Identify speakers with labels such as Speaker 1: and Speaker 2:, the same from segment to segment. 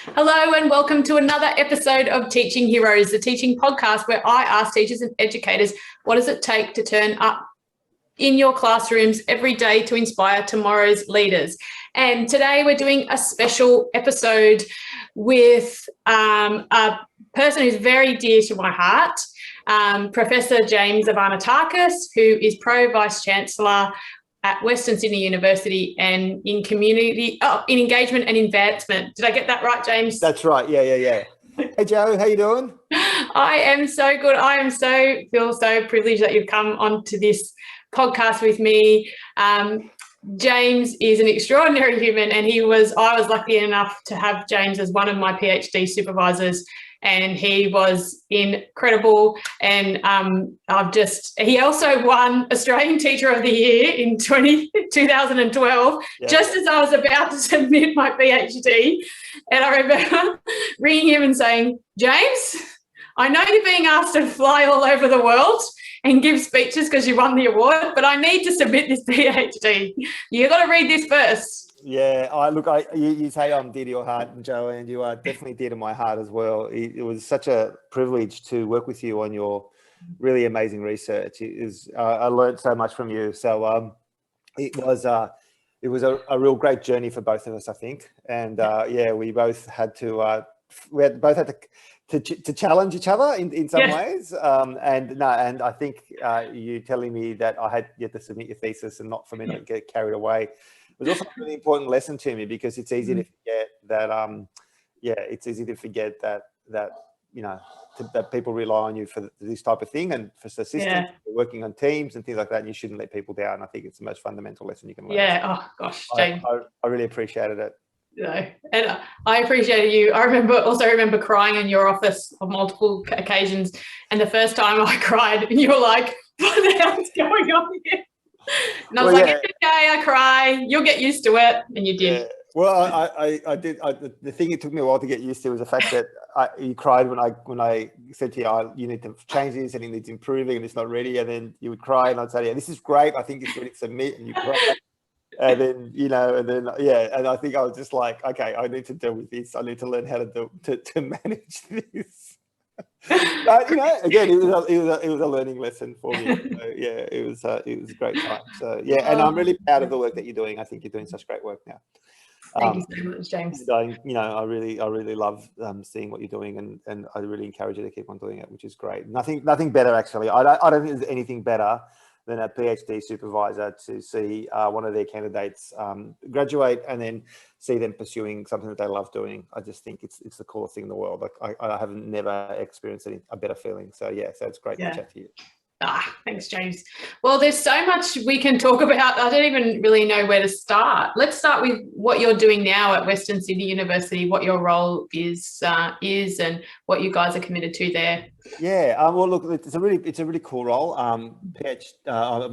Speaker 1: Hello and welcome to another episode of Teaching Heroes, the teaching podcast where I ask teachers and educators, what does it take to turn up in your classrooms every day to inspire tomorrow's leaders? And today we're doing a special episode with a person who's very dear to my heart, Professor James Arvanitakis, who is Pro Vice Chancellor at Western Sydney University and in in engagement and advancement. Did I get that right, James?
Speaker 2: That's right. Yeah. Hey, Joe, how you doing?
Speaker 1: I am so good. Feel so privileged that you've come onto this podcast with me. James is an extraordinary human, and I was lucky enough to have James as one of my PhD supervisors, and he was incredible. And he also won Australian Teacher of the Year in 2012, just as I was about to submit my PhD. And I remember ringing him and saying, James, I know you're being asked to fly all over the world and give speeches because you won the award, but I need to submit this PhD. You got to read this first.
Speaker 2: Yeah, you say I'm dear to your heart, Joe, and you are definitely dear to my heart as well. It was such a privilege to work with you on your really amazing research. I learned so much from you. So it was a real great journey for both of us, I think. And we both had to to challenge each other in some ways. And I think you telling me that I had yet to submit your thesis and not for me to get carried away was also a really important lesson to me, because it's easy to forget that it's easy to forget that that people rely on you for this type of thing and for assistance, working on teams and things like that, and you shouldn't let people down. I think it's the most fundamental lesson you can learn.
Speaker 1: Oh gosh, James.
Speaker 2: I really appreciated it.
Speaker 1: And I appreciated you. I remember crying in your office on multiple occasions, and the first time I cried and you were like, what the hell's going on here? And I was it's okay, I cry, you'll get used to it, and you did.
Speaker 2: Well, I did. The thing it took me a while to get used to was the fact that you cried when I said to you, you need to change this and it needs improving and it's not ready, and then you would cry and I'd say, this is great, I think it's ready to submit, and you cry. And then, and I think I was just like, okay, I need to deal with this. I need to learn how to manage this. But again, it was a learning lesson for me. So, it was a great time. So and I'm really proud of the work that you're doing. I think you're doing such great work now.
Speaker 1: Thank you so much, James.
Speaker 2: I really love seeing what you're doing, and I really encourage you to keep on doing it, which is great. Nothing better, actually. I don't think there's anything better than a PhD supervisor to see one of their candidates graduate and then see them pursuing something that they love doing. I just think it's the coolest thing in the world. Like I have never experienced a better feeling. So so it's great to chat to you.
Speaker 1: Thanks, James. Well, there's so much we can talk about. I don't even really know where to start. Let's start with what you're doing now at Western Sydney University, what your role is and what you guys are committed to there.
Speaker 2: Well, look, it's a really cool role. I'm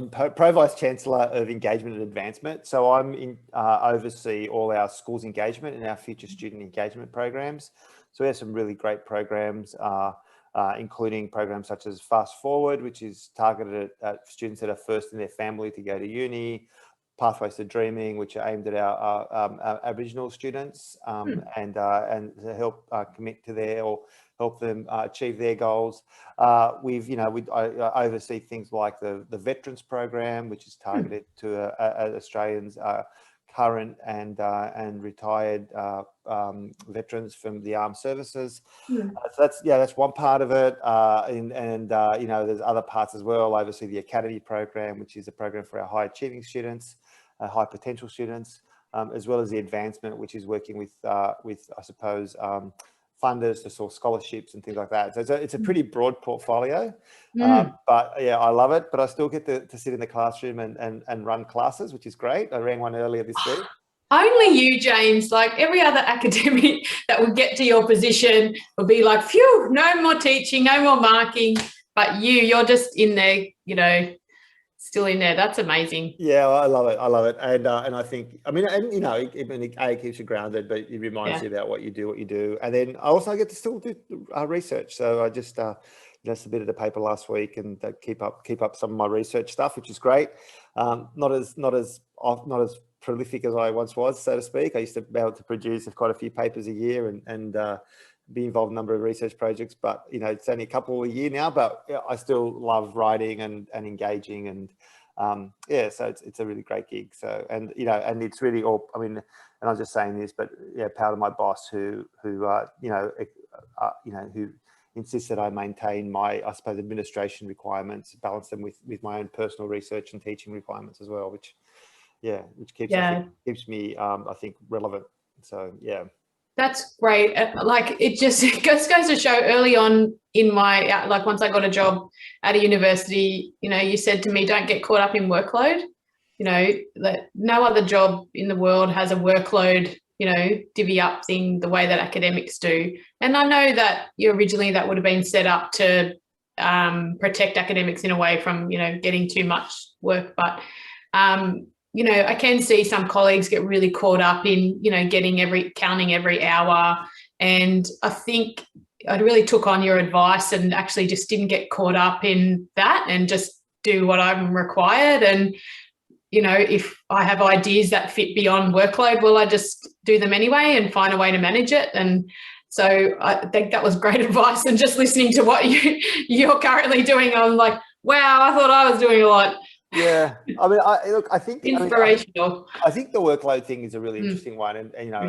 Speaker 2: Pro Vice Chancellor of Engagement and Advancement. So I'm oversee all our schools engagement and our future student engagement programs. So we have some really great programs, including programs such as Fast Forward, which is targeted at students that are first in their family to go to uni, Pathways to Dreaming, which are aimed at our Aboriginal students and to help commit to help them achieve their goals. I oversee things like the Veterans Program, which is targeted to Australians current and retired veterans from the armed services. So that's one part of it. There's other parts as well. Obviously, the Academy program, which is a program for our high achieving students, high potential students, as well as the advancement, which is working with I suppose funders to source scholarships and things like that. So it's a pretty broad portfolio, but I love it. But I still get to sit in the classroom and run classes, which is great. I ran one earlier this week.
Speaker 1: Only you, James. Like every other academic that would get to your position would be like, phew, no more teaching, no more marking. But you're just in there, still in there. That's amazing.
Speaker 2: Yeah, I love it. And I think, it keeps you grounded, but it reminds you about what you do. And then I also get to still do research. So I just submitted a paper last week and keep up some of my research stuff, which is great. Not as prolific as I once was, so to speak. I used to be able to produce quite a few papers a year and be involved in a number of research projects, but you know, it's only a couple a year now, but yeah, I still love writing and engaging, and yeah, so it's a really great gig. So, and you know, and it's really all, I mean, and I'm just saying this, but yeah, proud of my boss who you know, who insists that I maintain my, I suppose, administration requirements, balance them with my own personal research and teaching requirements as well, which keeps keeps me I think relevant. So yeah.
Speaker 1: That's great. Like it just goes to show early on in my, like once I got a job at a university, you know, you said to me, don't get caught up in workload. You know, that no other job in the world has a workload, you know, divvy up thing the way that academics do. And I know that originally that would have been set up to protect academics in a way from, you know, getting too much work. But you know, I can see some colleagues get really caught up in, you know, counting every hour. And I think I really took on your advice and actually just didn't get caught up in that and just do what I'm required. And, you know, if I have ideas that fit beyond workload, well, I just do them anyway and find a way to manage it. And so I think that was great advice. And just listening to what you're currently doing, I'm like, wow, I thought I was doing a lot.
Speaker 2: Yeah, I mean, I think
Speaker 1: inspirational.
Speaker 2: I think the workload thing is a really interesting one, and you know,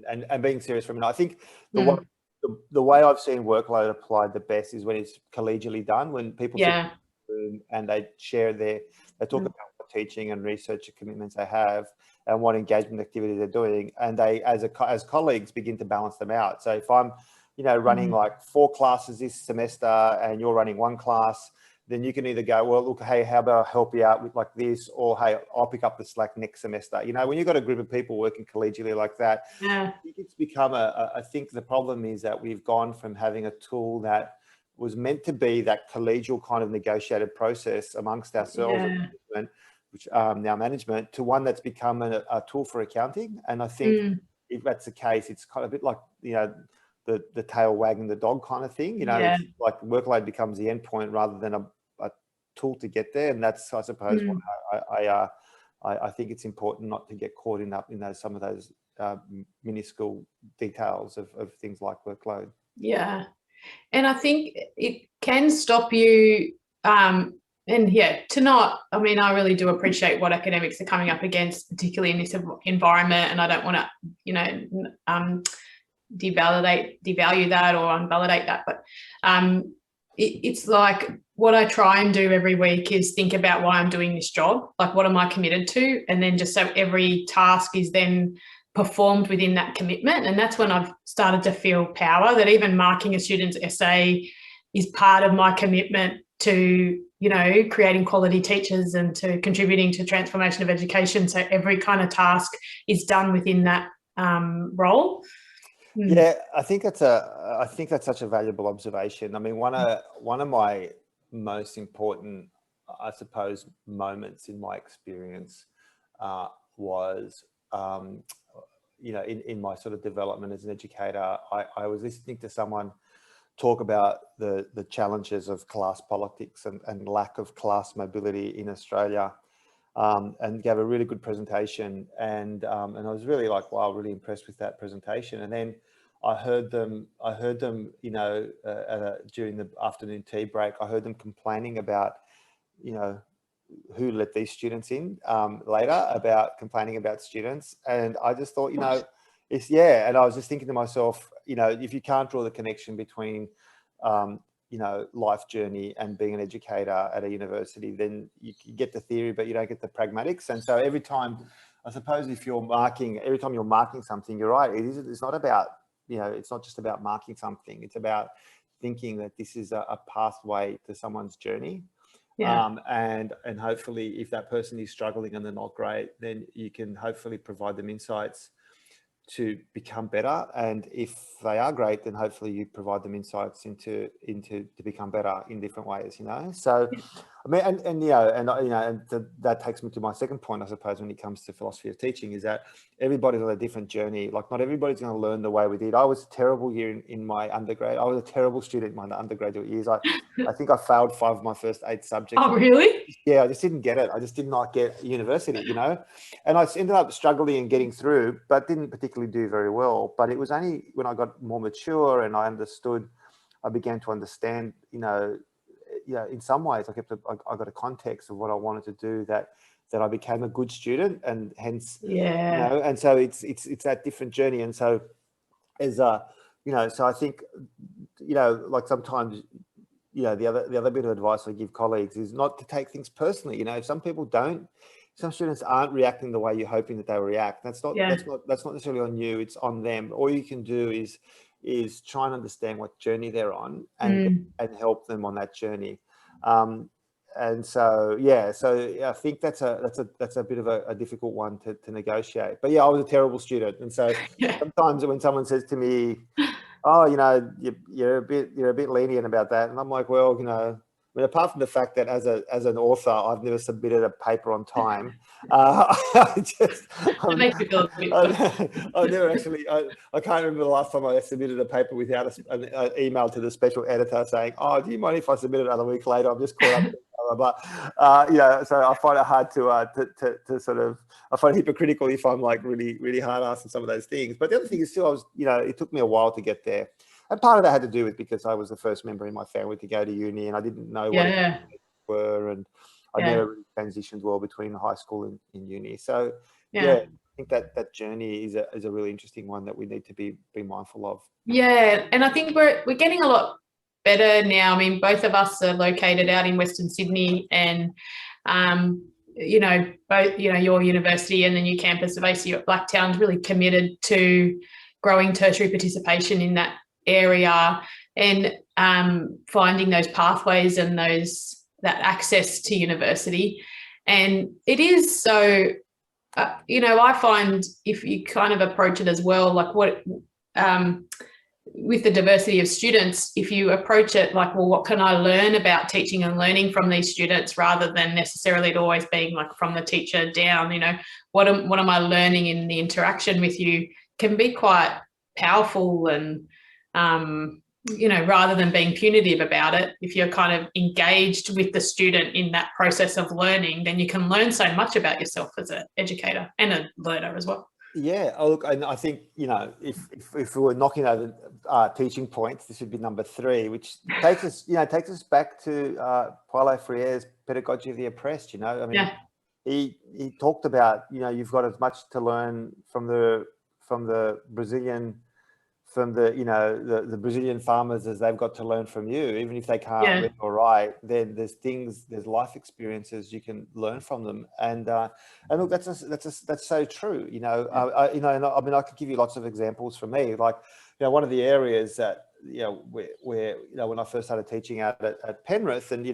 Speaker 2: and being serious for a minute, I think the way I've seen workload applied the best is when it's collegially done, when people sit in the room and they share they talk about what teaching and research commitments they have and what engagement activity they're doing, and they as colleagues begin to balance them out. So if I'm, you know, running like 4 classes this semester and you're running 1 class, then you can either go, well, look, hey, how about I help you out with like this, or hey, I'll pick up the slack next semester. You know, when you've got a group of people working collegially like that, I think it's become I think the problem is that we've gone from having a tool that was meant to be that collegial kind of negotiated process amongst ourselves, which now management, to one that's become a tool for accounting. And I think if that's the case, it's kind of a bit like, you know, the tail wagging the dog kind of thing, you know, it's like workload becomes the end point rather than a tool to get there. And that's, I suppose, why I think it's important not to get caught in some of those minuscule details of things like workload.
Speaker 1: Yeah. And I think it can stop you to not, I mean, I really do appreciate what academics are coming up against, particularly in this environment. And I don't want to, you know, devalue that or unvalidate that, but it's like what I try and do every week is think about why I'm doing this job, like what am I committed to, and then just so every task is then performed within that commitment. And that's when I've started to feel power, that even marking a student's essay is part of my commitment to, you know, creating quality teachers and to contributing to transformation of education. So every kind of task is done within that role.
Speaker 2: Yeah, I think that's such a valuable observation. I mean, one of my most important, I suppose, moments in my experience was, you know, in my sort of development as an educator, I was listening to someone talk about the challenges of class politics and lack of class mobility in Australia. And gave a really good presentation, and I was really like, wow, really impressed with that presentation. And then I heard them, you know, during the afternoon tea break, I heard them complaining about, you know, who let these students in later, about complaining about students. And I just thought, you know, and I was just thinking to myself, you know, if you can't draw the connection between you know, life journey and being an educator at a university, then you get the theory, but you don't get the pragmatics. And so every time, I suppose, every time you're marking something, you're right. It's not about, you know, it's not just about marking something. It's about thinking that this is a pathway to someone's journey. And hopefully if that person is struggling and they're not great, then you can hopefully provide them insights to become better, and if they are great, then hopefully you provide them insights into to become better in different ways, you know. So I mean, that takes me to my second point, I suppose, when it comes to philosophy of teaching, is that everybody's on a different journey. Like, not everybody's going to learn the way we did. I was terrible here in my undergrad. I was a terrible student in my undergraduate years. I think I failed 5 of my first 8 subjects.
Speaker 1: Oh, really?
Speaker 2: Yeah, I just didn't get it. I just did not get university, and I ended up struggling and getting through, but didn't particularly do very well. But it was only when I got more mature and I began to understand, in some ways I got a context of what I wanted to do, that I became a good student, and hence, and so it's that different journey. And so so I think, like sometimes, the other bit of advice I give colleagues is not to take things personally. If some students aren't reacting the way you're hoping that they will react, that's not necessarily on you, it's on them. All you can do is try and understand what journey they're on, and help them on that journey. And so I think that's a bit of a difficult one to negotiate. But I was a terrible student, and so sometimes when someone says to me, "Oh, you're a bit lenient about that," and I'm like, well, I mean, apart from the fact that as an author, I've never submitted a paper on time. I've never actually. I can't remember the last time I submitted a paper without an email to the special editor saying, "Oh, do you mind if I submit it another week later? I'm just caught up." But so I find it hard to sort of. I find it hypocritical if I'm like really, really hard-ass on some of those things. But the other thing is still, it took me a while to get there. And part of that had to do with because I was the first member in my family to go to uni, and I didn't know what it were, and I never really transitioned well between high school and uni. So I think that journey is a really interesting one that we need to be mindful of. Yeah,
Speaker 1: and I think we're getting a lot better now. I mean, both of us are located out in Western Sydney, and both your university and the new campus of ACU at Blacktown's really committed to growing tertiary participation in that area, and finding those pathways and that access to university. And it is so, I find if you kind of approach it as well, like with the diversity of students, if you approach it like, well, what can I learn about teaching and learning from these students, rather than necessarily it always being like from the teacher down, what am I learning in the interaction with you, can be quite powerful. And rather than being punitive about it, if you're kind of engaged with the student in that process of learning, then you can learn so much about yourself as an educator and a learner as well. Yeah,
Speaker 2: look, and I think, if we were knocking over teaching points, this would be number 3, which takes us back to Paulo Freire's pedagogy of the oppressed. I mean, he talked about, you've got as much to learn from the Brazilian. From the Brazilian farmers as they've got to learn from you, even if they can't read or write. Then there's life experiences you can learn from them, and look, that's so true. I mean, I could give you lots of examples for me. Like, one of the areas that where when I first started teaching out at Penrith, and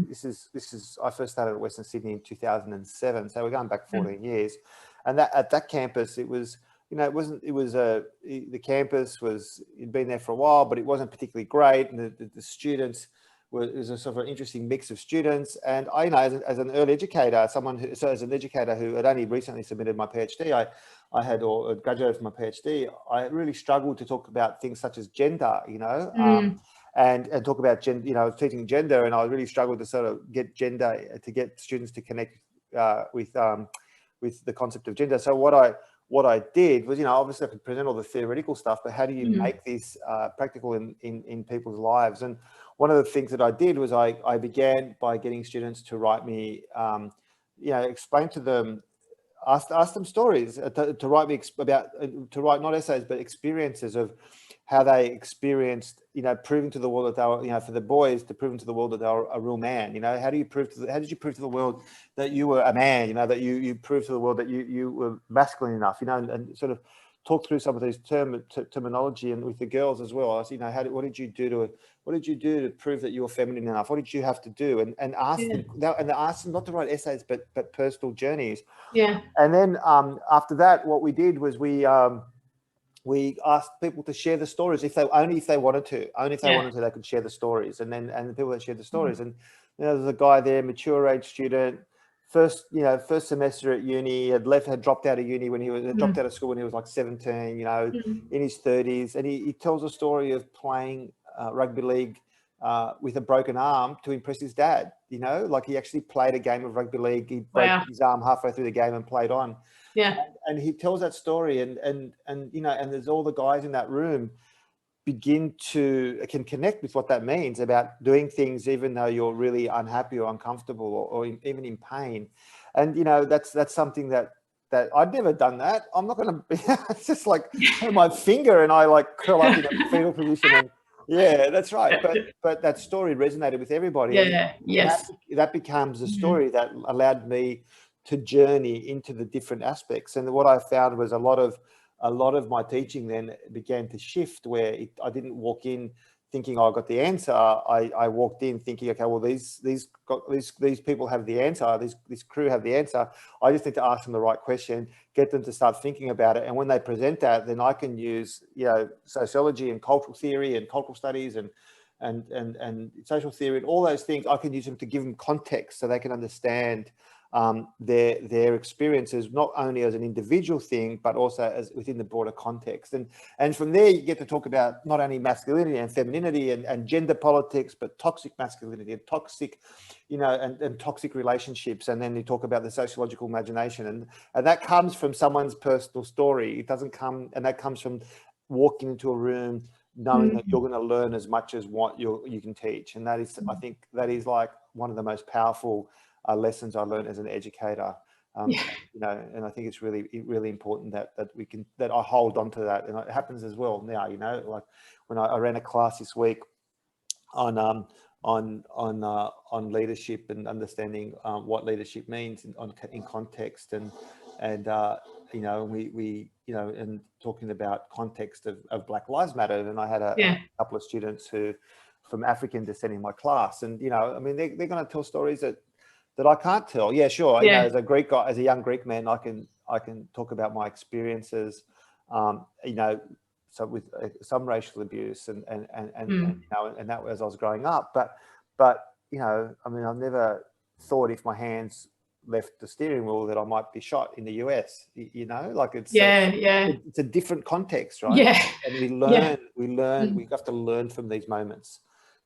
Speaker 2: this is I first started at Western Sydney in 2007, so we're going back 14 years, and at that campus it was. The campus it'd been there for a while, but it wasn't particularly great. And the students it was a sort of an interesting mix of students. And I, as an early educator, as an educator who had only recently submitted my PhD, I had graduated from my PhD. I really struggled to talk about things such as gender, and talk about gender. I was teaching gender, and I really struggled to sort of get students to connect with the concept of gender. So what I did was, obviously I could present all the theoretical stuff, but how do you make this practical in people's lives? And one of the things that I did was I began by getting students to write me, explain to them, ask them stories, to write me to write not essays, but experiences of how they experienced, proving to the world that they were, for the boys to prove to the world that they were a real man. How did you prove to the world that you were a man? That you proved to the world that you were masculine enough. And sort of talk through some of these terminology, and with the girls as well. I was, what did you do to prove that you were feminine enough? What did you have to do? And ask them, and ask them not to write essays, but personal journeys. Yeah. And then after that, what we did was we asked people to share the stories if they wanted to. Only if they wanted to, they could share the stories. And the people that shared the stories, and there's a guy there, mature age student, first semester at uni, had dropped out of uni when he was dropped out of school when he was like 17, in his 30s, and he tells a story of playing rugby league with a broken arm to impress his dad. Like he actually played a game of rugby league. He broke his arm halfway through the game and played on.
Speaker 1: Yeah.
Speaker 2: And he tells that story, and there's all the guys in that room can connect with what that means about doing things even though you're really unhappy or uncomfortable or even in pain. And that's something that I'd never done that. I'm not going to be it's just like my finger and I like curl up in a fetal position and yeah, that's right. But that story resonated with everybody.
Speaker 1: Yeah. Yes.
Speaker 2: That becomes a story that allowed me to journey into the different aspects. And what I found was a lot of my teaching then began to shift, where I didn't walk in thinking, I got the answer. I walked in thinking, okay, well, these people have the answer. This crew have the answer. I just need to ask them the right question, get them to start thinking about it. And when they present that, then I can use, sociology and cultural theory and cultural studies and social theory and all those things. I can use them to give them context so they can understand their experiences, not only as an individual thing, but also as within the broader context. And from there, you get to talk about not only masculinity and femininity and gender politics, but toxic masculinity and toxic, and toxic relationships. And then you talk about the sociological imagination. And that comes from someone's personal story. It doesn't come, and that comes from walking into a room knowing that you're going to learn as much as what you can teach. And that is, I think that is like one of the most powerful lessons I learned as an educator, and I think it's really important that I hold on to that. And it happens as well now, like when I ran a class this week on leadership and understanding what leadership means in context and talking about context of Black Lives Matter. And I had a couple of students who from African descent in my class, and they're going to tell stories that I can't tell. Yeah, sure.
Speaker 1: Yeah.
Speaker 2: As a Greek guy, as a young Greek man, I can talk about my experiences. So with some racial abuse and that as I was growing up. But I've never thought if my hands left the steering wheel that I might be shot in the US. Like it's it's a different context, right?
Speaker 1: Yeah.
Speaker 2: And we have to learn from these moments.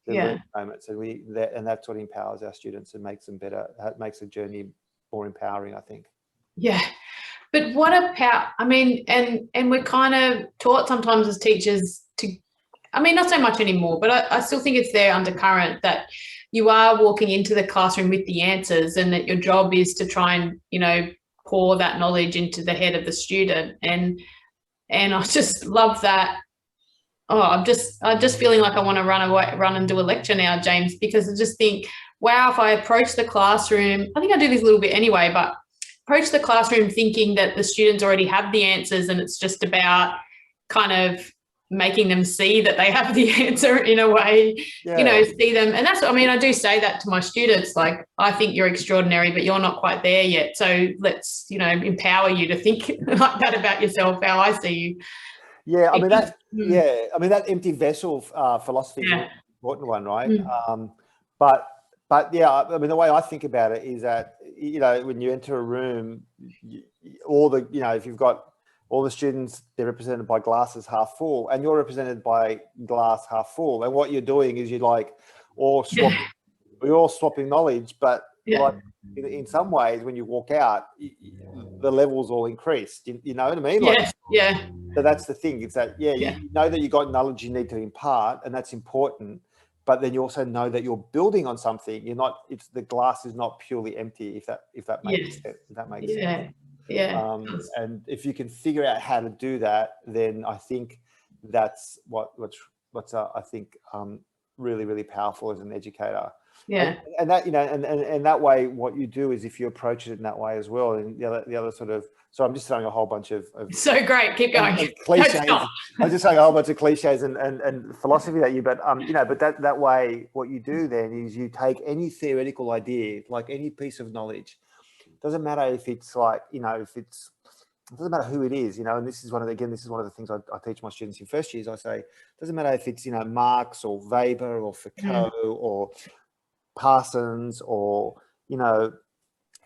Speaker 2: Moments, and that's what empowers our students and makes them better. It makes the journey more empowering, I think.
Speaker 1: Yeah, but what about? And we're kind of taught sometimes as teachers to, not so much anymore, but I still think it's there undercurrent that you are walking into the classroom with the answers, and that your job is to try and pour that knowledge into the head of the student. And I just love that. Oh, I'm just feeling like I want to run and do a lecture now, James, because I just think, wow, if I approach the classroom, I think I do this a little bit anyway, but approach the classroom thinking that the students already have the answers, and it's just about kind of making them see that they have the answer in a way, see them. And that's, I do say that to my students, like, I think you're extraordinary, but you're not quite there yet. So let's, empower you to think like that about yourself, how I see you.
Speaker 2: Yeah, that empty vessel philosophy is an important one, right? But yeah, the way I think about it is that when you enter a room, if you've got all the students, they're represented by glasses half full, and you're represented by glass half full. And what you're doing is you're like we're all swapping knowledge, but like in some ways, when you walk out, the levels all increased. You know what I mean? So that's the thing. It's that you know that you got knowledge you need to impart, and that's important. But then you also know that you're building on something. You're not. It's the glass is not purely empty. If that makes sense. If that makes sense.
Speaker 1: Yeah.
Speaker 2: And if you can figure out how to do that, then I think that's what's I think really, really powerful as an educator.
Speaker 1: Yeah.
Speaker 2: And that, and that way, what you do is if you approach it in that way as well, and the other sort of, so I'm just saying a whole bunch of
Speaker 1: so great, keep going.
Speaker 2: Cliches. I'm just saying a whole bunch of cliches and philosophy that but that way, what you do then is you take any theoretical idea, like any piece of knowledge. Doesn't matter if it's like, it doesn't matter who it is, and this is one of the things I teach my students in first years. I say, it doesn't matter if it's, Marx or Weber or Foucault Parsons or, you know,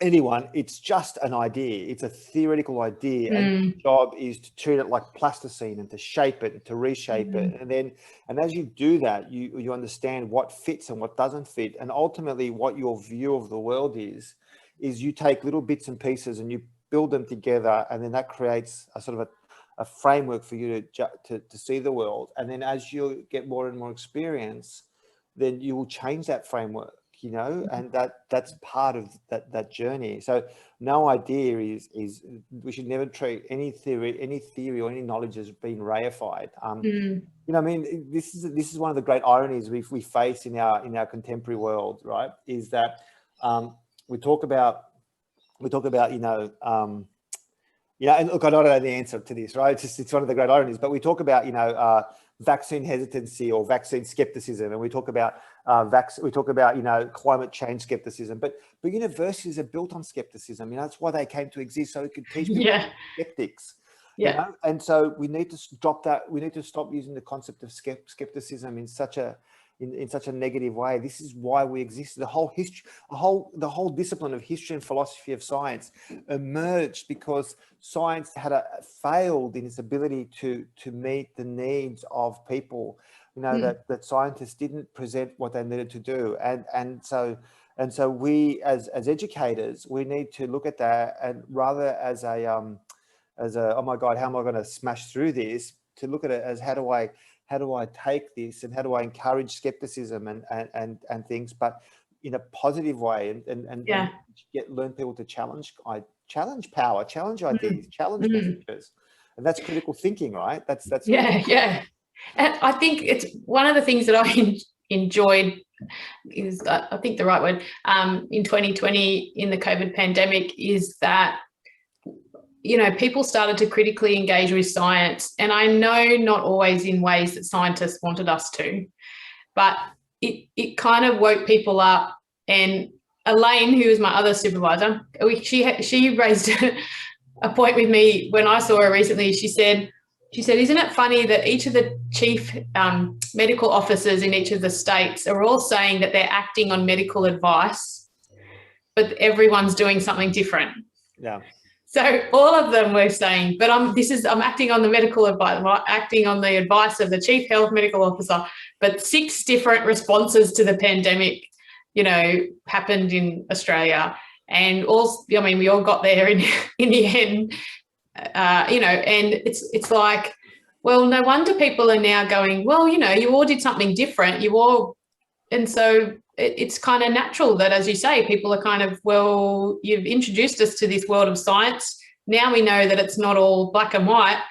Speaker 2: anyone. It's just an idea. It's a theoretical idea, and your job is to treat it like plasticine and to shape it and to reshape it. And as you do that, you understand what fits and what doesn't fit, and ultimately what your view of the world is you take little bits and pieces and you build them together, and then that creates a sort of a framework for you to see the world. And then as you get more and more experience, then you will change that framework, you know, and that's part of that journey. So no idea is we should never treat any theory or any knowledge as being reified. You know, I mean, this is one of the great ironies we face in our contemporary world, right? Is that we talk about and look, I don't know the answer to this, right? It's one of the great ironies, but we talk about, vaccine hesitancy or vaccine skepticism, and we talk about climate change skepticism, but universities are built on skepticism. You know, that's why they came to exist, so it could teach people to be skeptics. You know, and so we need to drop that. We need to stop using the concept of skepticism in such a negative way. This is why we exist. The whole discipline of history and philosophy of science emerged because science had failed in its ability to meet the needs of people. You know, that scientists didn't present what they needed to do, and so we as educators, we need to look at that, and rather as a oh my God, how am I going to smash through this, to look at it as how do I take this and how do I encourage skepticism and things, but in a positive way, and learn people to challenge power, challenge ideas, challenge messages, and that's critical thinking, right? That's
Speaker 1: And I think it's one of the things that I enjoyed is, I think the right word, in 2020 in the COVID pandemic, is that, you know, people started to critically engage with science. And I know not always in ways that scientists wanted us to, but it kind of woke people up. And Elaine, who was my other supervisor, she raised a point with me when I saw her recently. She said, isn't it funny that each of the chief medical officers in each of the states are all saying that they're acting on medical advice, but everyone's doing something different?
Speaker 2: Yeah.
Speaker 1: So all of them were saying, but I'm acting on the medical advice, I'm acting on the advice of the chief health medical officer. But 6 different responses to the pandemic, you know, happened in Australia, and we all got there in the end, you know. And it's like, well, no wonder people are now going, well, you know, you all did something different, and so it's kind of natural that, as you say, people are kind of, well, you've introduced us to this world of science. Now we know that it's not all black and white.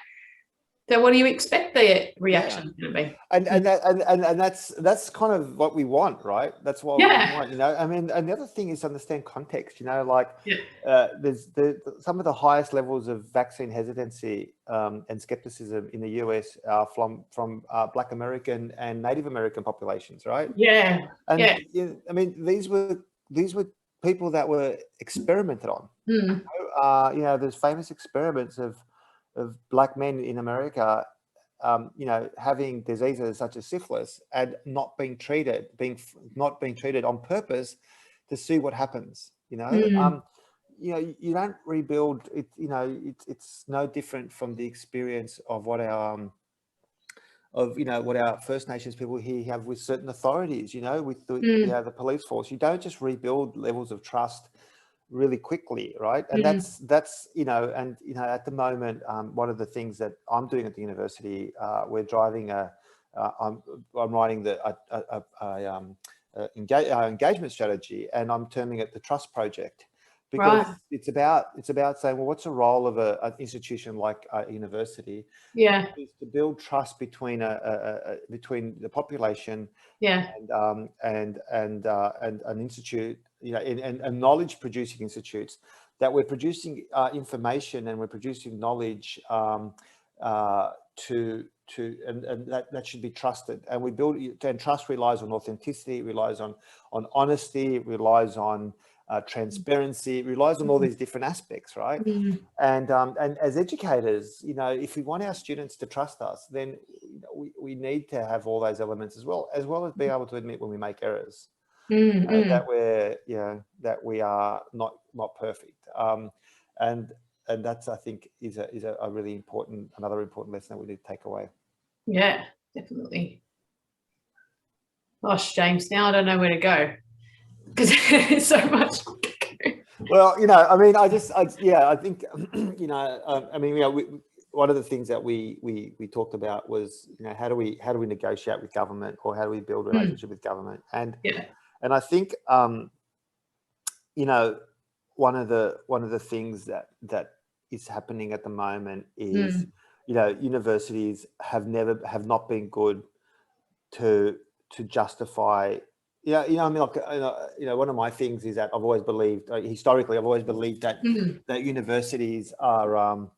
Speaker 1: So what do you expect the reaction to be?
Speaker 2: And that's kind of what we want, right? That's what we want, you know. I mean, and the other thing is to understand context, you know, like there's some of the highest levels of vaccine hesitancy and skepticism in the US are from Black American and Native American populations, right? I mean, these were people that were experimented on. You know, there's famous experiments of Black men in America, you know, having diseases such as syphilis and not being treated on purpose to see what happens. You know, you don't rebuild it. You know, it's no different from the experience of what our First Nations people here have with certain authorities. You know, with the police force, you don't just rebuild levels of trust really quickly, right? And that's at the moment, one of the things that I'm doing at the university, we're driving I'm writing engagement strategy, and I'm terming it the Trust Project, because it's about saying, well, what's the role of an institution like a university? Is to build trust between the population and an institute, you know, and knowledge producing institutes, that we're producing information and we're producing knowledge and that should be trusted. And and trust relies on authenticity, it relies on honesty, it relies on transparency, it relies on all these different aspects, right? And as educators, you know, if we want our students to trust us, then we need to have all those elements as well as being able to admit when we make errors. that we are not perfect. And that's, I think, is a really important, another important lesson that we need to take away.
Speaker 1: Yeah, definitely. Gosh, James, now I don't know where to go because there's so much.
Speaker 2: Well, you know, I mean, I think, you know, I mean, you know, one of the things that we talked about was, you know, how do we negotiate with government, or how do we build a relationship with government? And I think, you know, one of the things that is happening at the moment is, you know, universities have not been good to justify. Yeah, you know, I mean, like, you know, one of my things is that I've always believed, historically, I've always believed that that universities are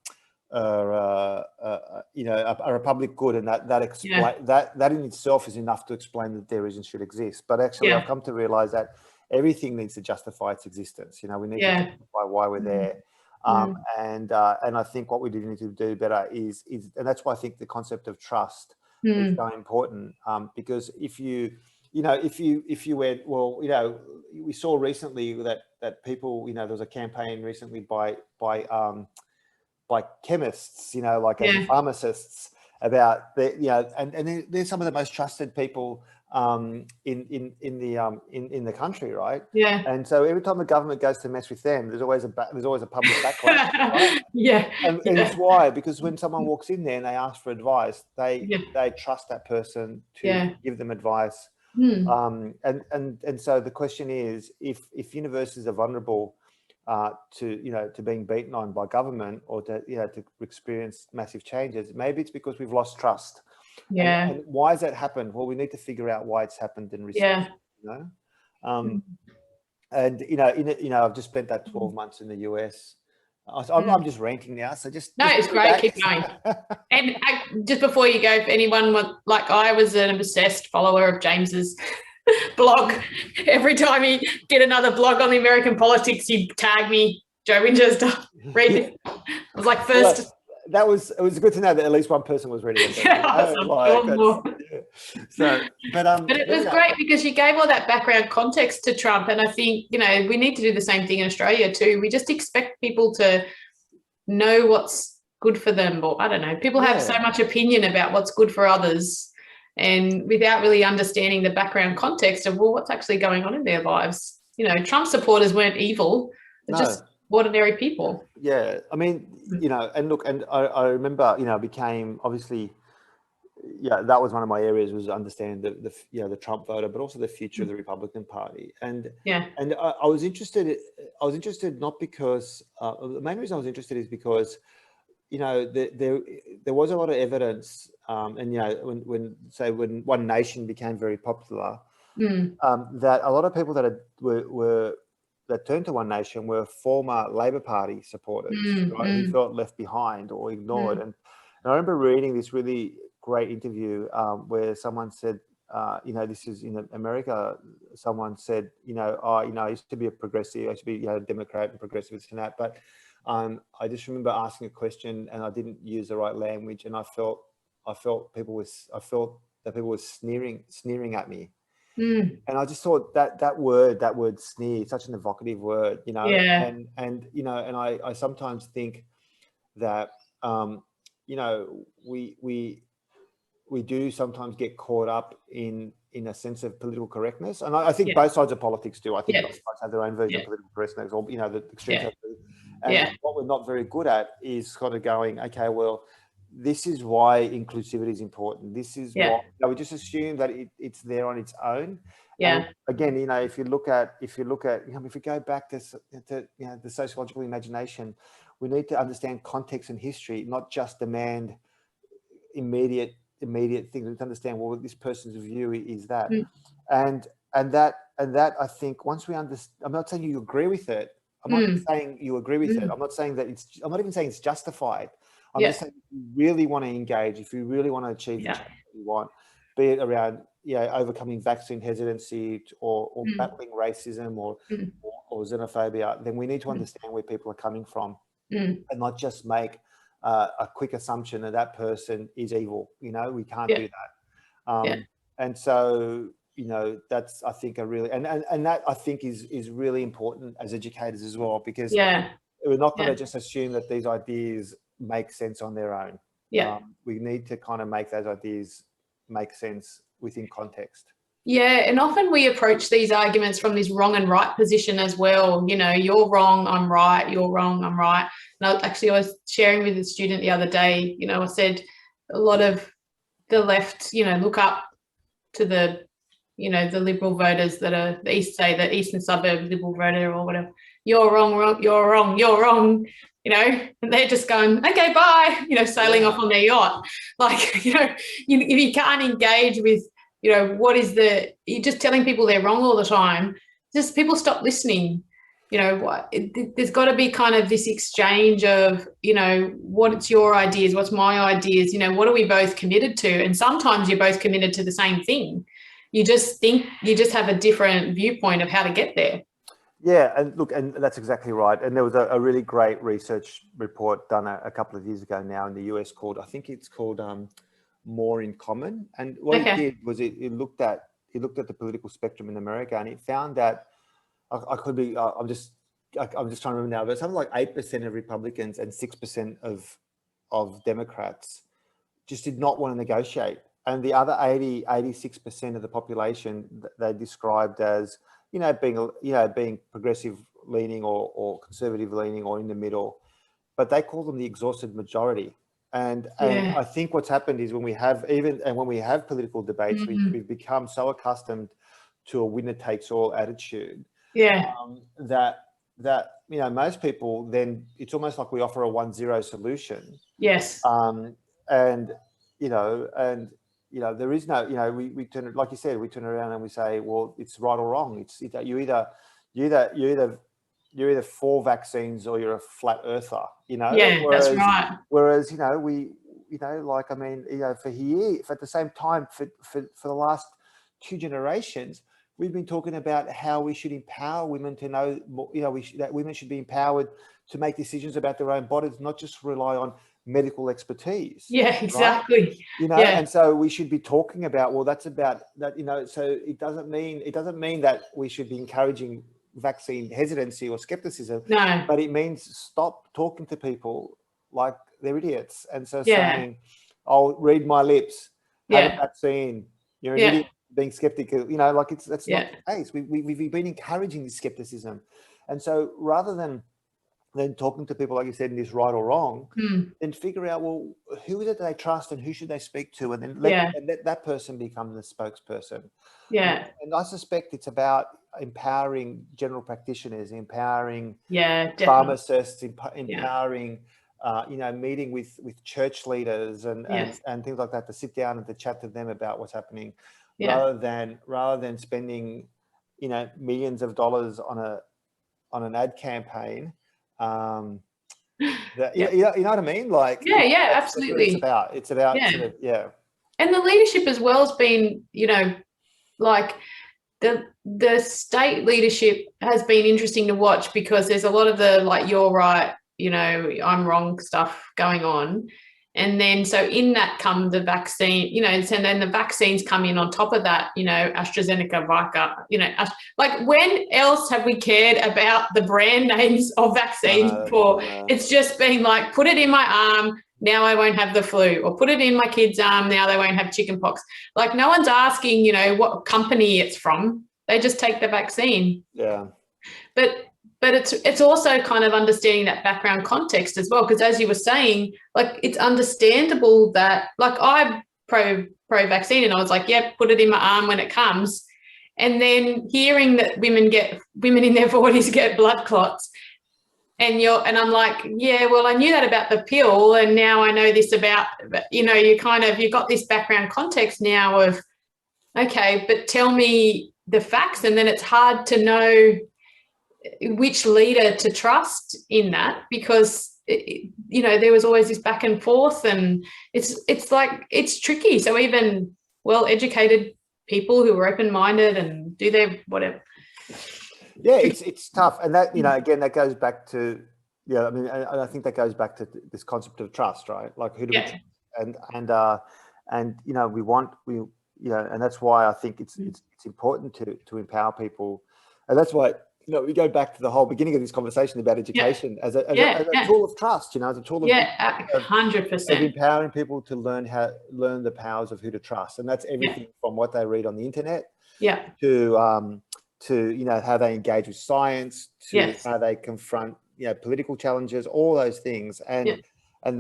Speaker 2: you know, a public good, and that in itself is enough to explain that there is and should exist. But actually, I've come to realize that everything needs to justify its existence. You know, we need to justify why we're there. And I think what we do need to do better is, and that's why I think the concept of trust is so important. Because if you went, well, you know, we saw recently that people, you know, there was a campaign recently by chemists, you know, like as pharmacists, about the, you know, and they're some of the most trusted people in the country, right? Yeah. And so every time the government goes to mess with them, there's always a public backlash, right? And it's why, because when someone walks in there and they ask for advice, they trust that person to give them advice. And so the question is, if universities are vulnerable to being beaten on by government, or to experience massive changes, maybe it's because we've lost trust. And why has that happened? Well, we need to figure out why it's happened and research. You know, and I've just spent that 12 months in the US. I'm just ranting now, so
Speaker 1: it's great. Keep going. And just before you go, if anyone like, I was an obsessed follower of James's blog. Every time he did another blog on the American politics, he'd tag me, Joe Winchester. Read it. It was like first.
Speaker 2: Well, it was good to know that at least one person was reading it.
Speaker 1: But it was great because you gave all that background context to Trump, and I think, you know, we need to do the same thing in Australia too. We just expect people to know what's good for them, or I don't know. People have so much opinion about what's good for others, and without really understanding the background context of, well, what's actually going on in their lives. You know, Trump supporters weren't evil; they're just ordinary people.
Speaker 2: Yeah, I mean, you know, and look, and I remember, you know, became obviously, that was one of my areas, was understanding the Trump voter, but also the future of the Republican Party. And I was interested not because the main reason I was interested is because, you know, there was a lot of evidence, and, you know, when One Nation became very popular, that a lot of people that turned to One Nation were former Labor Party supporters, right, who felt left behind or ignored. And I remember reading this really great interview where someone said, you know, this is in America, someone said, you know, I used to be a progressive, I used to be, you know, a Democrat and progressive and that, but I just remember asking a question and I didn't use the right language, and I felt that people were sneering at me. And I just thought that word sneer is such an evocative word, you know. And you know, and I sometimes think that you know, we do sometimes get caught up in a sense of political correctness, and I think both sides of politics do. I think both sides have their own version of political correctness, or, you know, the extremes. And what we're not very good at is kind of going, okay, well, this is why inclusivity is important. This is why, you know, we just assume that it's there on its own. And again, you know, if you look at, you know, if we go back to you know, the sociological imagination, we need to understand context and history, not just demand immediate things. We need to understand, well, this person's view is that, and that I think once we understand, I'm not saying you agree with it. I'm not saying you agree with it. I'm not saying that I'm not even saying it's justified. I'm just saying, if you really want to engage, if you really want to achieve the change you want, be it around, you know, overcoming vaccine hesitancy, or battling racism or xenophobia, then we need to understand where people are coming from, and not just make a quick assumption that person is evil. You know, we can't do that. And so, that's, I think, a really, and that I think is really important as educators as well, because
Speaker 1: Yeah.
Speaker 2: we're not going to just assume that these ideas make sense on their own.
Speaker 1: Yeah.
Speaker 2: We need to kind of make those ideas make sense within context.
Speaker 1: Yeah, and often we approach these arguments from this wrong and right position as well. You're wrong, I'm right. You're wrong, I'm right. And I was sharing with a student the other day. I said a lot of the left, look up to the Liberal voters that are the eastern suburb Liberal voter or whatever. You're wrong, you're wrong, you're wrong. And they're just going, okay, bye. Sailing off on their yacht. Like, if you can't engage with you're just telling people they're wrong all the time, just people stop listening. There's got to be kind of this exchange of, what's your ideas, what's my ideas, what are we both committed to? And sometimes you're both committed to the same thing. You just have a different viewpoint of how to get there.
Speaker 2: Yeah, and look, and that's exactly right. And there was a really great research report done a couple of years ago now in the US I think it's called More in Common. And what it did was it looked at the political spectrum in America, and it found that I could be I'm just trying to remember now, but something like 8% of Republicans and 6% of Democrats just did not want to negotiate, and the other 86% of the population they described as being progressive leaning or conservative leaning or in the middle, but they call them the exhausted majority. And I think what's happened is when we have political debates, we've become so accustomed to a winner takes all attitude. That most people, then it's almost like we offer a 1-0 solution.
Speaker 1: Yes.
Speaker 2: There is no, we turn it, like you said, we turn it around and we say, well, it's right or wrong. It's you're either for vaccines or you're a flat earther,
Speaker 1: Yeah, that's right.
Speaker 2: Whereas, for at the same time, for the last 2 generations, we've been talking about how we should empower women to know more, that women should be empowered to make decisions about their own bodies, not just rely on medical expertise.
Speaker 1: Yeah, exactly.
Speaker 2: Right? And so we should be talking about, well, that's about that, so it doesn't mean that we should be encouraging vaccine hesitancy or skepticism.
Speaker 1: No.
Speaker 2: But it means stop talking to people like they're idiots. And so saying, I'll read my lips, have a vaccine, you're an idiot being skeptical, that's not the case. We've been encouraging this skepticism. And so rather than talking to people, like you said, in this right or wrong, then figure out, well, who is it that they trust and who should they speak to? And then let that person become the spokesperson.
Speaker 1: Yeah.
Speaker 2: And I suspect it's about empowering general practitioners, empowering pharmacists, empowering, meeting with church leaders and things like that, to sit down and to chat to them about what's happening, rather than spending, millions of dollars on an ad campaign. You know what I mean? Like,
Speaker 1: absolutely.
Speaker 2: It's about sort of,
Speaker 1: And the leadership as well has been, like the state leadership has been interesting to watch, because there's a lot of the, like, you're right, I'm wrong stuff going on. And then so in that come the vaccine, and then the vaccines come in on top of that, AstraZeneca, Vica, like, when else have we cared about the brand names of vaccines before? It's just been like, put it in my arm, now I won't have the flu, or put it in my kid's arm, now they won't have chickenpox. Like, no one's asking, what company it's from. They just take the vaccine.
Speaker 2: Yeah.
Speaker 1: But it's also kind of understanding that background context as well, because as you were saying, like, it's understandable that, like, I'm pro-vaccine, and I was like, put it in my arm when it comes. And then hearing that women in their 40s get blood clots, and I'm like, well, I knew that about the pill, and now I know this about, you've got this background context now of, okay, but tell me the facts. And then it's hard to know which leader to trust in that, because there was always this back and forth, and it's like, it's tricky. So even well-educated people who are open-minded and do their whatever.
Speaker 2: Yeah, it's tough. And that, again, that goes back to, I think that goes back to this concept of trust, right? Like, who do we trust? And you know, and that's why I think it's important to empower people, and that's why, you know, we go back to the whole beginning of this conversation about education as a tool of trust, you know, as a tool of
Speaker 1: 100%
Speaker 2: of empowering people to learn the powers of who to trust, and that's everything from what they read on the internet, to you know, how they engage with science, to how they confront, you know, political challenges, all those things, and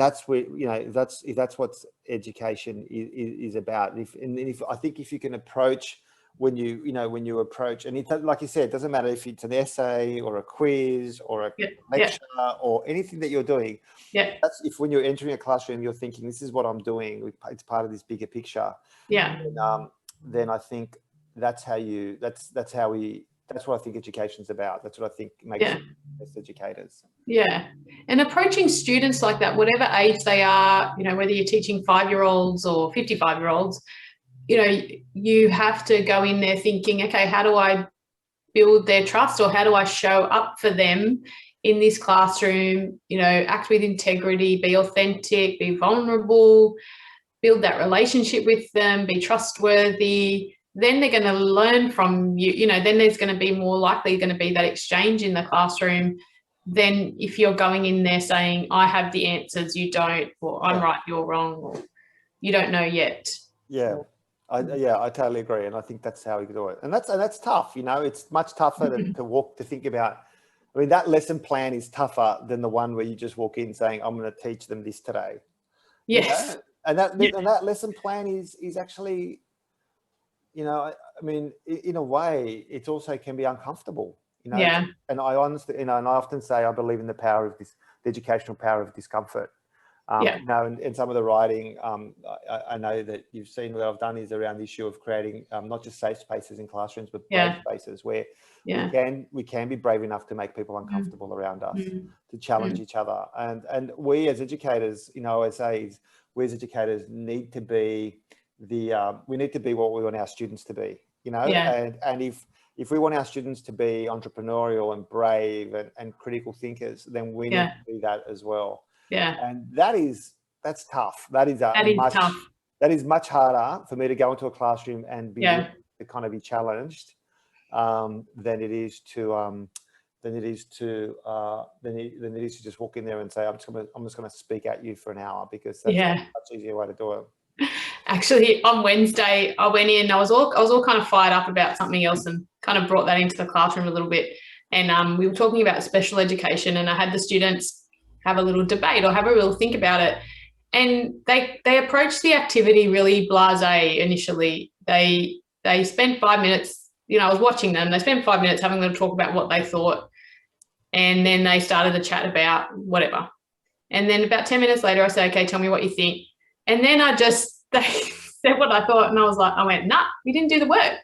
Speaker 2: that's where, you know, that's what education is about. If I think if you can approach, when you approach, and it's like you said, it doesn't matter if it's an essay or a quiz or a lecture or anything that you're doing. That's if when you're entering a classroom, you're thinking, this is what I'm doing, it's part of this bigger picture. Then I think that's what I think education's about. That's what I think makes us best educators.
Speaker 1: And approaching students like that, whatever age they are, you know, whether you're teaching 5-year-olds or 55-year-olds, you know, you have to go in there thinking, okay, how do I build their trust, or how do I show up for them in this classroom, you know, act with integrity, be authentic, be vulnerable, build that relationship with them, be trustworthy. Then they're going to learn from you, you know, then there's going to be more likely going to be that exchange in the classroom than if you're going in there saying, I have the answers, you don't, or I'm right, you're wrong, or you don't know yet.
Speaker 2: I totally agree, and I think that's how we do it, and that's tough. You know, it's much tougher to think about. I mean, that lesson plan is tougher than the one where you just walk in saying, "I'm going to teach them this today."
Speaker 1: Yes,
Speaker 2: you know? and that lesson plan is actually, you know, I mean, in a way, it also can be uncomfortable. You know, and I honestly, you know, and I often say I believe in the power of the educational power of discomfort. You know, and some of the writing, I know that you've seen what I've done is around the issue of creating not just safe spaces in classrooms, but brave spaces where we can be brave enough to make people uncomfortable around us, to challenge each other. And we as educators, you know, we as educators need to be we need to be what we want our students to be, you know, and if we want our students to be entrepreneurial and brave and critical thinkers, then we need to be that as well. And that's tough. That is much harder for me to go into a classroom and be to kind of be challenged than it is to just walk in there and say, I'm just gonna speak at you for an hour, because that's a much easier way to do it.
Speaker 1: Actually, on Wednesday, I went in. I was all kind of fired up about something else, and kind of brought that into the classroom a little bit. And we were talking about special education, and I had the students have a little debate or have a real think about it. And they approached the activity really blasé initially. They spent 5 minutes. You know, I was watching them. They spent 5 minutes having a little talk about what they thought, and then they started to chat about whatever. And then about 10 minutes later, I said, "Okay, tell me what you think." And then they said what I thought, and I went, "Nah, you didn't do the work.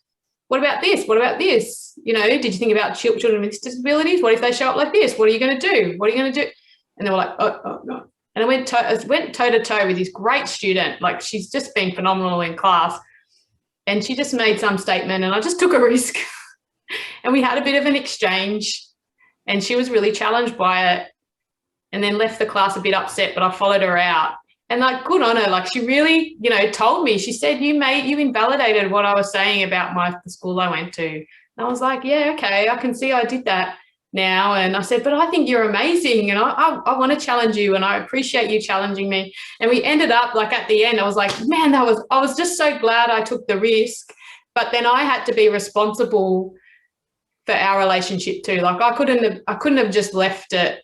Speaker 1: What about this? What about this? You know, did you think about children with disabilities? What if they show up like this? What are you going to do? What are you going to do?" And they were like, oh no. And I went toe to toe with this great student. Like, she's just been phenomenal in class. And she just made some statement, and I just took a risk. And we had a bit of an exchange, and she was really challenged by it, and then left the class a bit upset, but I followed her out. And like, good on her. Like, she really, you know, told me, she said, you invalidated what I was saying about the school I went to. And I was like, yeah, okay, I can see I did that now. And I said, but I think you're amazing, and I want to challenge you, and I appreciate you challenging me. And we ended up, like, at the end, I was like, man, I was just so glad I took the risk. But then I had to be responsible for our relationship too. Like, I couldn't have just left it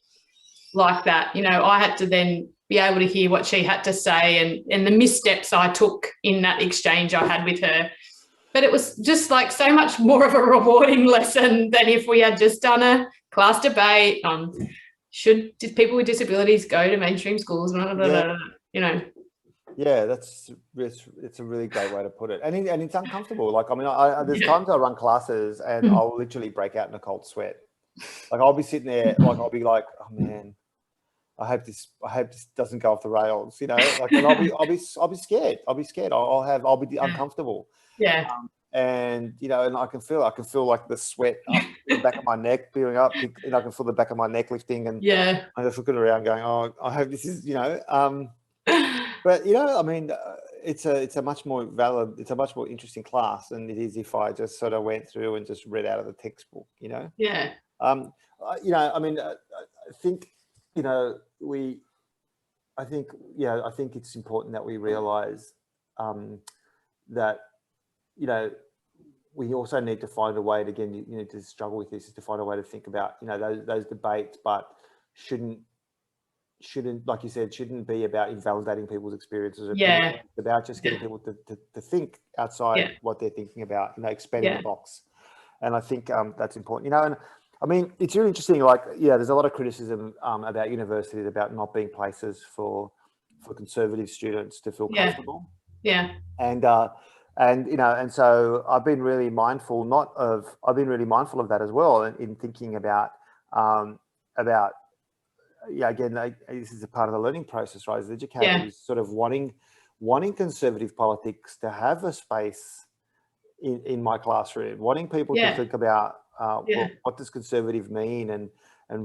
Speaker 1: like that. You know, I had to then be able to hear what she had to say, and the missteps I took in that exchange I had with her. But it was just like so much more of a rewarding lesson than if we had just done a class debate on should people with disabilities go to mainstream schools, you know.
Speaker 2: Yeah, it's a really great way to put it, and it's uncomfortable. Like, I mean, there's times I run classes and I'll literally break out in a cold sweat. Like, I'll be sitting there, like, I'll be like, oh man, I hope this doesn't go off the rails, you know. Like, and I'll be scared. I'll be uncomfortable.
Speaker 1: Yeah.
Speaker 2: And you know, and I can feel like the sweat up the back of my neck building up, and I can feel the back of my neck lifting, and I'm just looking around going, oh, I hope this is, you know. But you know, I mean, it's a much more valid, it's a much more interesting class than it is if I just sort of went through and just read out of the textbook, you know?
Speaker 1: Yeah.
Speaker 2: You know, I mean, I think, you know, I think it's important that we realize that, you know, we also need to find a way to, again, you need to struggle with this, is to find a way to think about, you know, those debates, but shouldn't, like you said, shouldn't be about invalidating people's experiences or opinions. It's about just getting people to think outside what they're thinking about, you know, expanding the box. And I think that's important, you know. And I mean, it's really interesting, like, there's a lot of criticism about universities about not being places for conservative students to feel comfortable.
Speaker 1: Yeah.
Speaker 2: And you know, and so I've been really mindful of that as well in thinking about again, this is a part of the learning process, right? As educators, sort of wanting conservative politics to have a space in my classroom, wanting people to think about well, what does conservative mean, and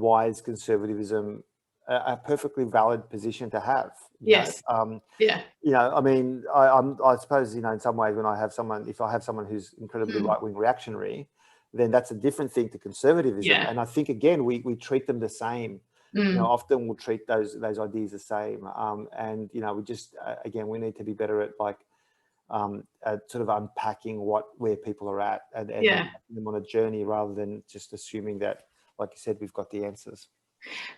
Speaker 2: why is conservatism a perfectly valid position to have? You know, I mean, I suppose, you know, in some ways, if I have someone who's incredibly right-wing reactionary, then that's a different thing to conservatism. And I think, again, we treat them the same. You know, often we'll treat those ideas the same. And, you know, we just, again, we need to be better at, like, at sort of unpacking where people are at and taking them on a journey, rather than just assuming that, like you said, we've got the answers.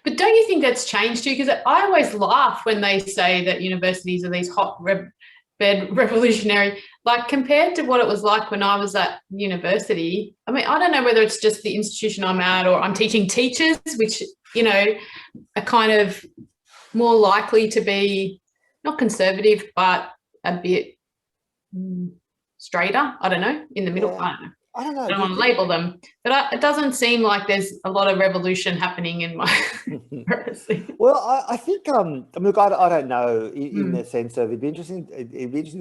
Speaker 1: But don't you think that's changed too? Because I always laugh when they say that universities are these hotbed revolutionary, like, compared to what it was like when I was at university. I mean, I don't know whether it's just the institution I'm at, or I'm teaching teachers, which, you know, are kind of more likely to be not conservative, but a bit straighter. I don't know, in the middle. I don't know. I don't want to label them, but it doesn't seem like there's a lot of revolution happening in my
Speaker 2: Well, I think, I mean, look, I don't know in the sense of, it'd be interesting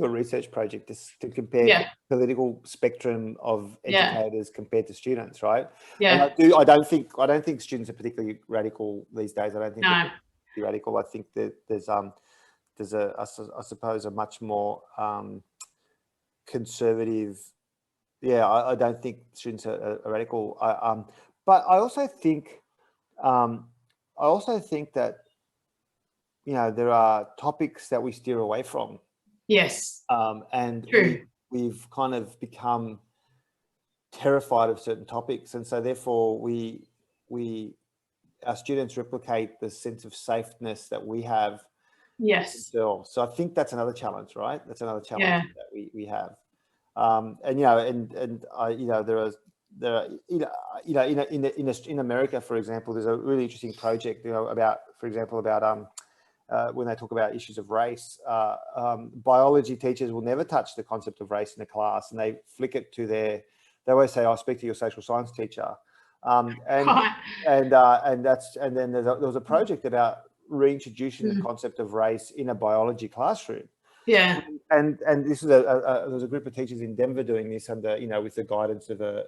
Speaker 2: a research project to compare the political spectrum of educators compared to students, right? And I don't think students are particularly radical these days. I don't think they're particularly radical. I think that there's I suppose a much more conservative. I don't think students are radical. But I also think that, you know, there are topics that we steer away from.
Speaker 1: Yes.
Speaker 2: And we've kind of become terrified of certain topics, and so therefore our students replicate the sense of safeness that we have.
Speaker 1: Yes.
Speaker 2: So I think that's another challenge, right? That's another challenge that we have. And, you know, you know, there are, you know, in America, for example, there's a really interesting project, you know, about when they talk about issues of race, biology teachers will never touch the concept of race in a class, and they flick it to they always say, "I'll speak to your social science teacher." And then there was a project about reintroducing the concept of race in a biology classroom.
Speaker 1: Yeah.
Speaker 2: And this is there was a group of teachers in Denver doing this under, you know, with the guidance of one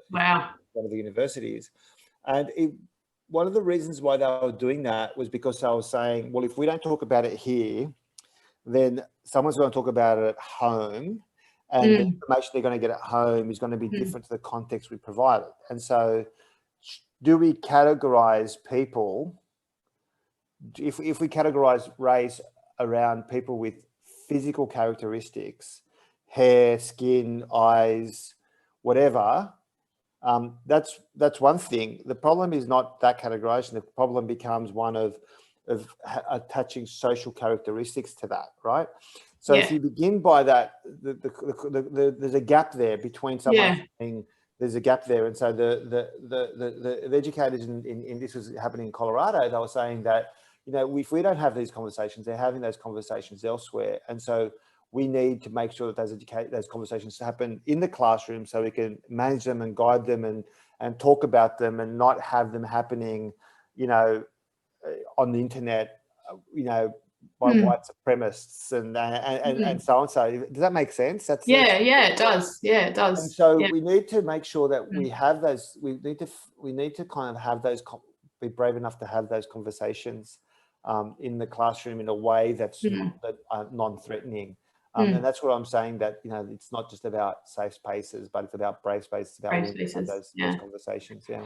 Speaker 2: of the universities. And one of the reasons why they were doing that was because they were saying, well, if we don't talk about it here, then someone's going to talk about it at home, and the information they're going to get at home is going to be different to the context we provided. And so, do we categorize people? If we categorize race around people with physical characteristics, hair, skin, eyes, whatever, that's one thing. The problem is not that categorization. The problem becomes one of attaching social characteristics to that, right? So if you begin by that, there's a gap there between someone saying there's a gap there, and so the educators in this was happening in Colorado. They were saying that, you know, if we don't have these conversations, they're having those conversations elsewhere, and so we need to make sure that those conversations happen in the classroom, so we can manage them and guide them and talk about them, and not have them happening, you know, on the internet, you know, by white supremacists and so on. So does that make sense?
Speaker 1: It does. Yeah, it does.
Speaker 2: And so we need to make sure that we have those. We need to kind of have those. Be brave enough to have those conversations in the classroom in a way that's non-threatening. And that's what I'm saying, that, you know, it's not just about safe spaces, but it's about brave spaces, it's about
Speaker 1: Brave
Speaker 2: willing to have
Speaker 1: spaces,
Speaker 2: those conversations. Yeah.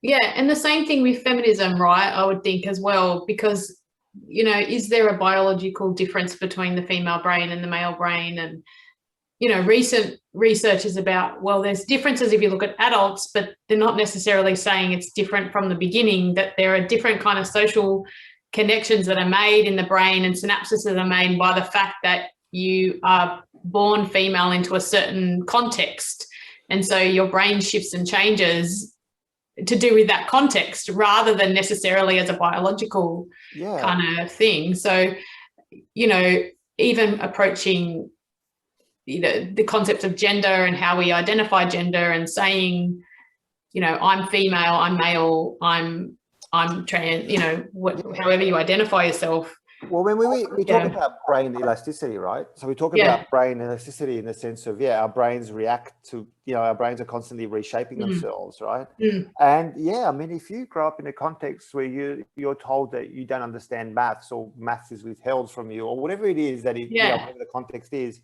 Speaker 1: Yeah, and the same thing with feminism, right? I would think as well, because, you know, is there a biological difference between the female brain and the male brain? And, you know, recent research is about, well, there's differences if you look at adults, but they're not necessarily saying it's different from the beginning, that there are different kind of social connections that are made in the brain and synapses that are made by the fact that you are born female into a certain context. And so your brain shifts and changes to do with that context rather than necessarily as a biological kind of thing. So, you know, even approaching, you know, the concept of gender and how we identify gender and saying, you know, I'm female, I'm male, I'm trans, you know, however you identify yourself.
Speaker 2: Well, when we talk about brain elasticity, right? So we talk about brain elasticity in the sense of, our brains react to, you know, our brains are constantly reshaping themselves, right? And I mean, if you grow up in a context where you're told that you don't understand maths, or maths is withheld from you, or whatever it is that you know, whatever the context is,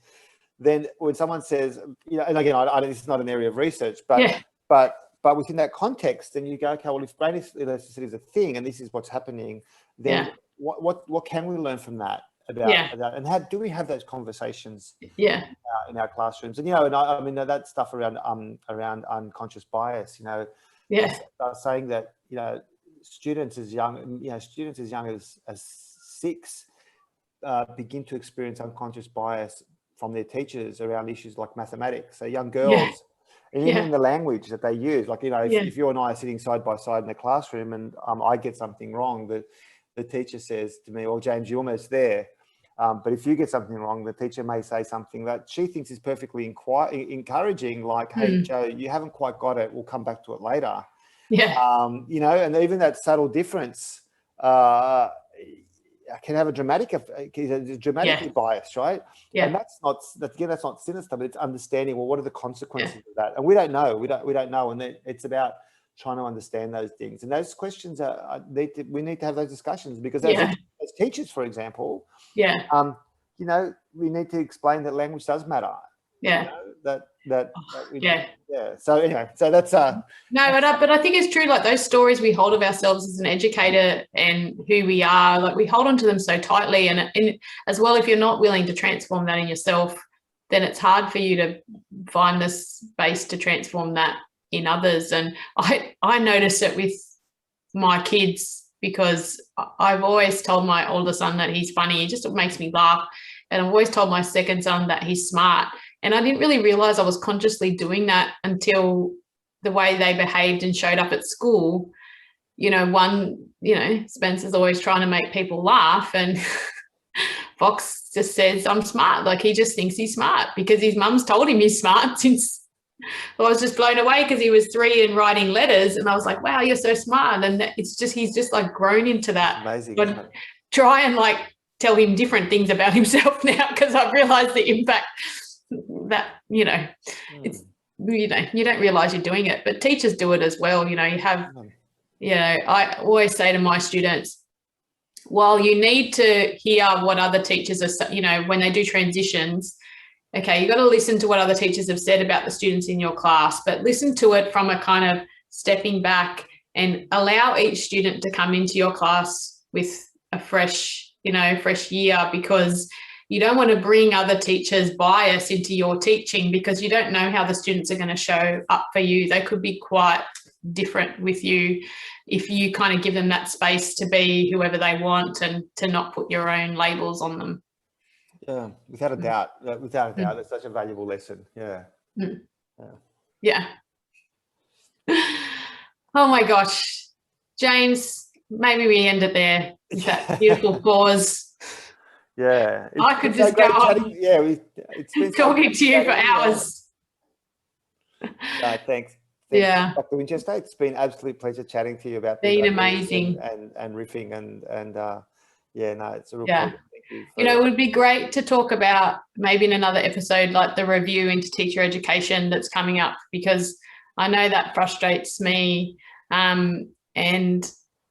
Speaker 2: then when someone says, you know, and again, this is not an area of research, but within that context, then you go, okay, well, if brain elasticity is a thing and this is what's happening, then what can we learn from that about and how do we have those conversations in our classrooms? And, you know, and I mean, that stuff around unconscious bias, you know, saying that, you know, students as young as 6 begin to experience unconscious bias from their teachers around issues like mathematics. So young girls, and even in the language that they use, like, you know, if you and I are sitting side by side in the classroom and I get something wrong, the teacher says to me, well, James, you're almost there. But if you get something wrong, the teacher may say something that she thinks is perfectly encouraging, like, hey, Joe, you haven't quite got it. We'll come back to it later. You know, and even that subtle difference can have a dramatically biased, right? And that's not sinister, but it's understanding, well, what are the consequences of that? And we don't know. We don't know. And it's about trying to understand those things. And those questions we need to have those discussions, because as teachers, for example, you know, we need to explain that language does matter. You know, So anyway, so that's
Speaker 1: no, but I think it's true. Like, those stories we hold of ourselves as an educator and who we are, like, we hold on to them so tightly, and as well, if you're not willing to transform that in yourself, then it's hard for you to find the space to transform that in others. And I notice it with my kids, because I've always told my older son that he's funny. He just makes me laugh. And I've always told my second son that he's smart. And I didn't really realize I was consciously doing that until the way they behaved and showed up at school. You know, Spencer's always trying to make people laugh, and Fox just says, I'm smart. Like, he just thinks he's smart because his mum's told him he's smart since. I was just blown away because he was 3 and writing letters, and I was like, wow, you're so smart. And he's just like grown into that.
Speaker 2: Amazing.
Speaker 1: But try and like tell him different things about himself now, because I've realized the impact that, you know, it's, you know, you don't realize you're doing it, but teachers do it as well. You know, you have, you know, I always say to my students, while you need to hear what other teachers are, you know, when they do transitions, okay, you got to listen to what other teachers have said about the students in your class, but listen to it from a kind of stepping back, and allow each student to come into your class with a fresh year, because you don't want to bring other teachers' bias into your teaching, because you don't know how the students are going to show up for you. They could be quite different with you if you kind of give them that space to be whoever they want and to not put your own labels on them.
Speaker 2: Yeah, without a doubt. Without a doubt, it's such a valuable lesson.
Speaker 1: Yeah. Oh my gosh, James, maybe we end it there with that beautiful pause.
Speaker 2: Yeah,
Speaker 1: I could just go on.
Speaker 2: It's been
Speaker 1: talking to you for hours.
Speaker 2: Thanks.
Speaker 1: Yeah,
Speaker 2: Dr. Winchester, it's been an absolute pleasure chatting to you about
Speaker 1: been amazing
Speaker 2: and riffing and it's a real pleasure. Thank you.
Speaker 1: You know, it would be great to talk about maybe in another episode, like the review into teacher education that's coming up, because I know that frustrates me, and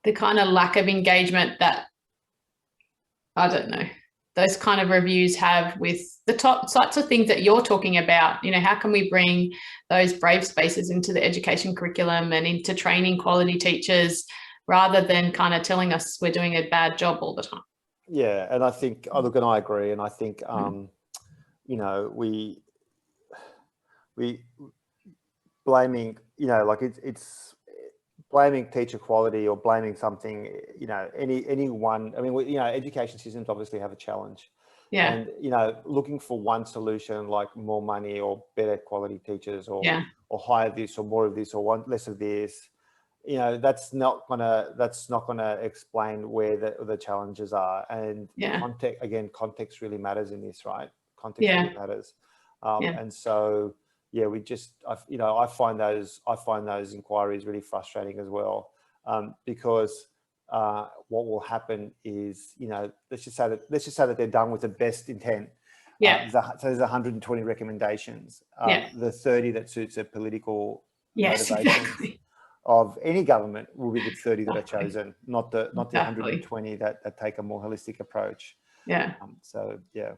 Speaker 1: the kind of lack of engagement that, I don't know. those kind of reviews have with the top sorts of things that you're talking about. You know, how can we bring those brave spaces into the education curriculum and into training quality teachers rather than kind of telling us we're doing a bad job all the time?
Speaker 2: Yeah, and I think, look, and I agree, and I think, you know, we blaming, you know, like it's blaming teacher quality or blaming something, you know, anyone. I mean, you know, education systems obviously have a challenge.
Speaker 1: Yeah.
Speaker 2: And, you know, looking for one solution like more money or better quality teachers or hire this or more of this or less of this, you know, that's not gonna explain where the challenges are. And context really matters in this, right? Context really matters. And so, yeah, you know, I find those inquiries really frustrating as well, because what will happen is, you know, let's just say that they're done with the best intent. So there's 120 recommendations. The 30 that suits their political motivations of any government will be the 30 that are chosen, not the 120 that take a more holistic approach. So yeah.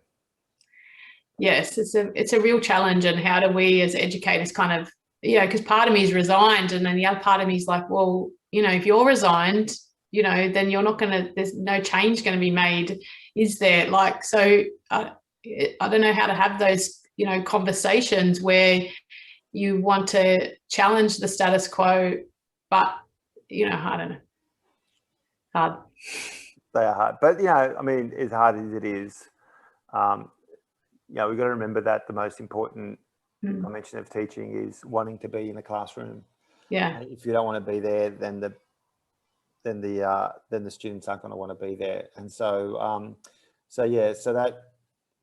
Speaker 1: Yes, it's a real challenge. And how do we as educators kind of, you know, because part of me is resigned and then the other part of me is like, well, you know, if you're resigned, you know, then you're not going to, there's no change going to be made, is there? Like, so I don't know how to have those, you know, conversations where you want to challenge the status quo, but, you know, I don't know. Hard.
Speaker 2: They are hard. But, you know, I mean, as hard as it is, you know, we've got to remember that the most important dimension of teaching is wanting to be in the classroom. And if you don't want to be there, then the students aren't going to want to be there. And so, so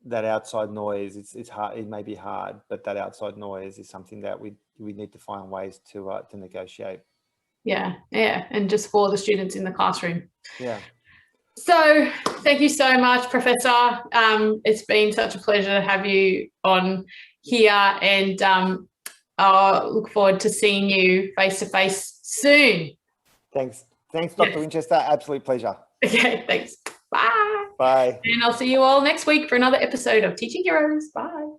Speaker 2: that outside noise, it's hard. It may be hard, but that outside noise is something that we need to find ways to negotiate.
Speaker 1: Yeah, and just for the students in the classroom.
Speaker 2: Yeah.
Speaker 1: So thank you so much, Professor. It's been such a pleasure to have you on here, and I look forward to seeing you face to face soon.
Speaker 2: Thanks, Dr. Winchester. Absolute pleasure.
Speaker 1: Okay, thanks. Bye.
Speaker 2: Bye.
Speaker 1: And I'll see you all next week for another episode of Teaching Heroes. Bye.